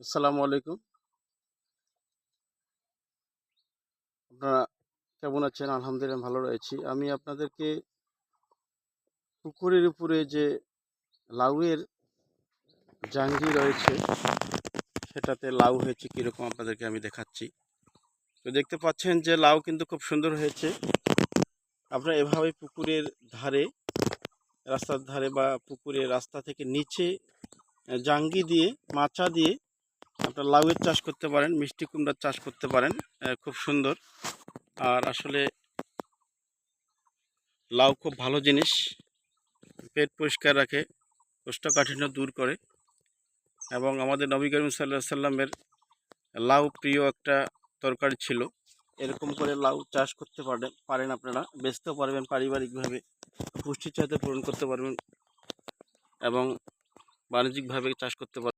আসসালামু আলাইকুম। আপনারা কেমন আছেন? আলহামদুলিল্লাহ ভালো রয়েছি। আমি আপনাদেরকে পুকুরের উপরে যে লাউয়ের জাংগি রয়েছে, সেটাতে লাউ হয়েছে কীরকম আপনাদেরকে আমি দেখাচ্ছি। তো দেখতে পাচ্ছেন যে লাউ কিন্তু খুব সুন্দর হয়েছে। আপনারা এভাবে পুকুরের ধারে, রাস্তার ধারে বা পুকুরের রাস্তা থেকে নিচে জাংগি দিয়ে, মাচা দিয়ে আপনারা লাউয়ের চাষ করতে পারেন, মিষ্টি কুমড়ার চাষ করতে পারেন। খুব সুন্দর। আর আসলে লাউ খুব ভালো জিনিস, পেট পরিষ্কার রাখে, কোষ্ঠকাঠিন্য দূর করে এবং আমাদের নবী করিম সাল্লাল্লাহু আলাইহি সাল্লামের লাউ প্রিয় একটা তরকারি ছিল। এরকম করে লাউ চাষ করতে পারেন আপনারা, বেচতেও পারবেন, পারিবারিকভাবে পুষ্টির চাহিদা পূরণ করতে পারবেন এবং বাণিজ্যিকভাবে চাষ করতে পারবেন।